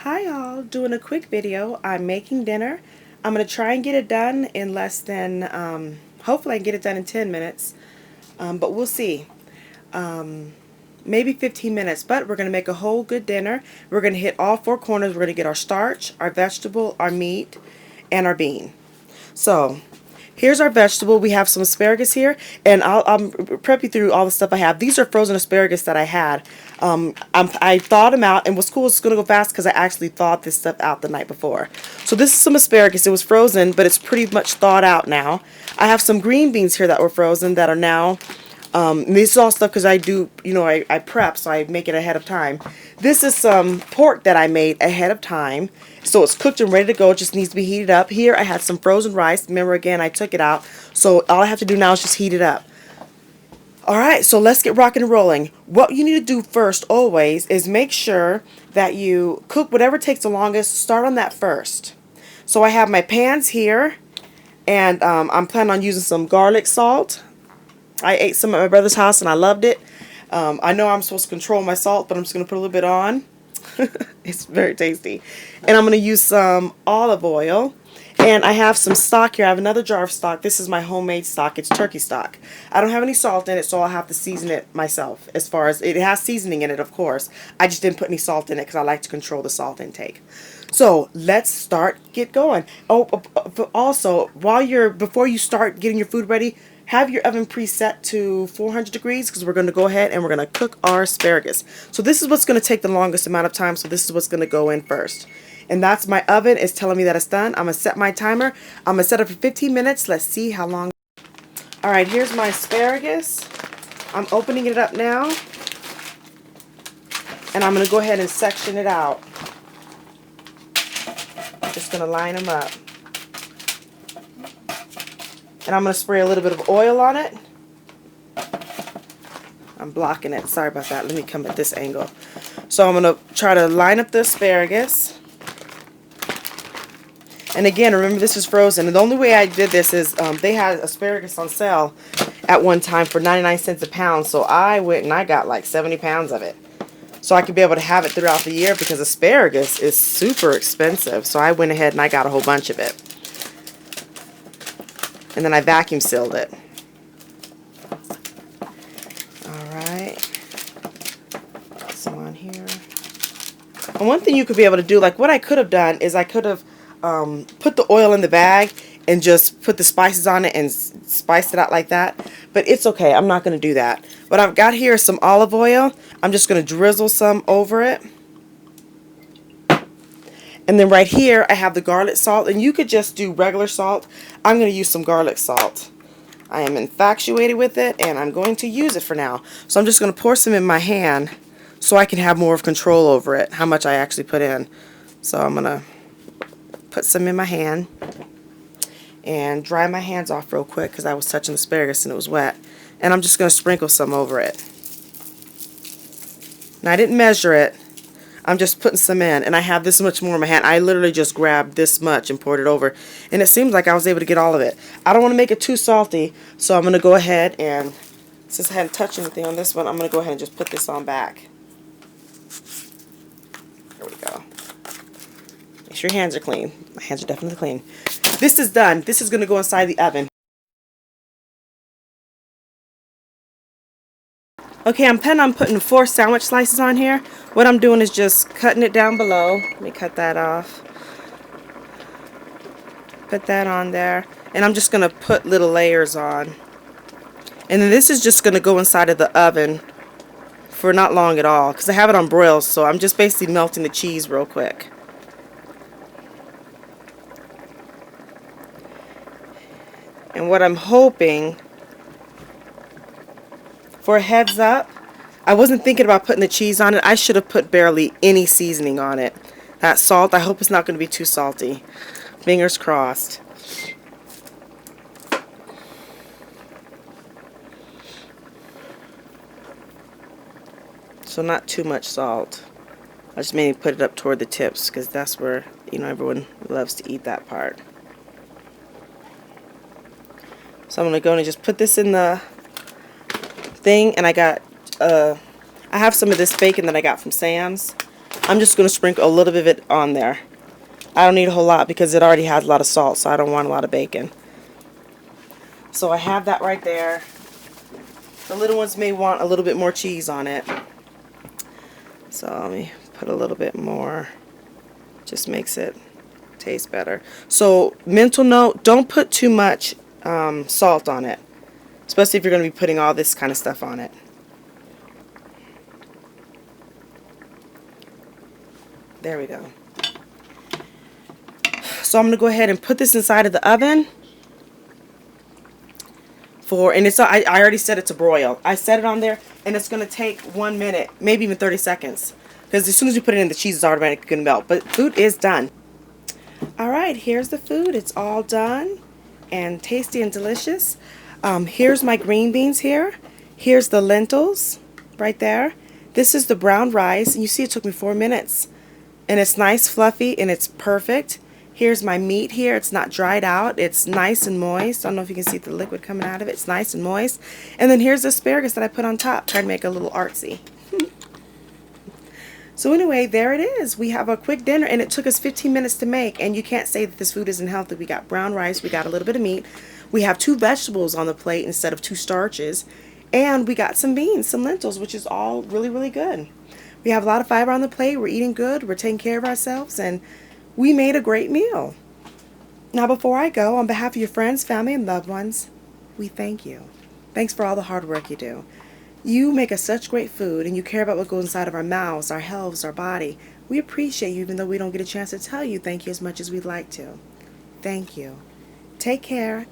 Hi y'all, doing a quick video. I'm making dinner. I'm going to try and get it done in less than, hopefully I can get it done in 10 minutes, but we'll see. Maybe 15 minutes, but we're going to make a whole good dinner. We're going to hit all four corners. We're going to get our starch, our vegetable, our meat, and our bean. So here's our vegetable. We have some asparagus here, and I'll prep you through all the stuff I have. These are frozen asparagus that I had. I thawed them out, and what's cool is it's going to go fast because I actually thawed this stuff out the night before. So this is some asparagus. It was frozen, but it's pretty much thawed out now. I have some green beans here that were frozen that are now. This is all stuff because I do, I prep, so I make it ahead of time. This is some pork that I made ahead of time. So it's cooked and ready to go. It just needs to be heated up. Here I had some frozen rice. Remember, again, I took it out. So all I have to do now is just heat it up. Alright, so let's get rocking and rolling. What you need to do first, always, is make sure that you cook whatever takes the longest. Start on that first. So I have my pans here, and I'm planning on using some garlic salt. I ate some at my brother's house and I loved it. I know I'm supposed to control my salt, but I'm just going to put a little bit on. It's very tasty. And I'm going to use some olive oil. And I have some stock here. I have another jar of stock. This is my homemade stock. It's turkey stock. I don't have any salt in it, so I'll have to season it myself. As far as it has seasoning in it, of course. I just didn't put any salt in it because I like to control the salt intake. So let's get going. Oh, also, before you start getting your food ready, have your oven preset to 400 degrees because we're going to go ahead and we're going to cook our asparagus. So this is what's going to take the longest amount of time, so this is what's going to go in first. And that's my oven. It's telling me that it's done. I'm going to set my timer. I'm going to set it for 15 minutes. Let's see how long. Alright, here's my asparagus. I'm opening it up now. And I'm going to go ahead and section it out. Just going to line them up. And I'm going to spray a little bit of oil on it. I'm blocking it. Sorry about that. Let me come at this angle. So I'm going to try to line up the asparagus. And again, remember this is frozen. And the only way I did this is they had asparagus on sale at one time for 99 cents a pound. So I went and I got like 70 pounds of it. So I could be able to have it throughout the year because asparagus is super expensive. So I went ahead and I got a whole bunch of it. And then I vacuum sealed it. Alright. Some on here. And one thing you could be able to do, like what I could have done is I could have put the oil in the bag and just put the spices on it and spiced it out like that. But it's okay. I'm not going to do that. What I've got here is some olive oil. I'm just going to drizzle some over it. And then right here I have the garlic salt, and you could just do regular salt. I'm going to use some garlic salt. I am infatuated with it and I'm going to use it for now. So I'm just going to pour some in my hand so I can have more of control over it, how much I actually put in. So I'm going to put some in my hand and dry my hands off real quick because I was touching the asparagus and it was wet. And I'm just going to sprinkle some over it. Now I didn't measure it. I'm just putting some in, and I have this much more in my hand. I literally just grabbed this much and poured it over, and it seems like I was able to get all of it. I don't want to make it too salty, so I'm going to go ahead and, since I hadn't touched anything on this one, I'm going to go ahead and just put this on back. There we go. Make sure your hands are clean. My hands are definitely clean. This is done. This is going to go inside the oven. Okay, I'm planning on putting 4 sandwich slices on here. What I'm doing is just cutting it down below. Let me cut that off. Put that on there. And I'm just going to put little layers on. And then this is just going to go inside of the oven for not long at all, because I have it on broil, so I'm just basically melting the cheese real quick. And what I'm hoping, for a heads up, I wasn't thinking about putting the cheese on it. I should have put barely any seasoning on it. That salt, I hope it's not going to be too salty. Fingers crossed. So not too much salt. I just mainly put it up toward the tips because that's where, everyone loves to eat that part. So I'm going to go and just put this in the thing, and I have some of this bacon that I got from Sam's. I'm just going to sprinkle a little bit of it on there. I don't need a whole lot because it already has a lot of salt, so I don't want a lot of bacon. So I have that right there. The little ones may want a little bit more cheese on it. So let me put a little bit more. Just makes it taste better. So mental note, don't put too much salt on it. Especially if you're going to be putting all this kind of stuff on it. There we go. So I'm going to go ahead and put this inside of the oven. And I already set it to broil. I set it on there, and it's going to take 1 minute, maybe even 30 seconds. Because as soon as you put it in, the cheese is automatically going to melt. But food is done. Alright, here's the food. It's all done and tasty and delicious. Here's my green beans here. Here's the lentils right there. This is the brown rice, and you see it took me 4 minutes. And it's nice, fluffy, and it's perfect. Here's my meat here. It's not dried out. It's nice and moist. I don't know if you can see the liquid coming out of it. It's nice and moist. And then here's the asparagus that I put on top. Trying to make it a little artsy. So anyway, there it is. We have a quick dinner, and it took us 15 minutes to make. And you can't say that this food isn't healthy. We got brown rice. We got a little bit of meat. We have 2 vegetables on the plate instead of 2 starches. And we got some beans, some lentils, which is all really, really good. We have a lot of fiber on the plate. We're eating good. We're taking care of ourselves. And we made a great meal. Now before I go, on behalf of your friends, family, and loved ones, we thank you. Thanks for all the hard work you do. You make us such great food, and you care about what goes inside of our mouths, our healths, our body. We appreciate you, even though we don't get a chance to tell you thank you as much as we'd like to. Thank you. Take care.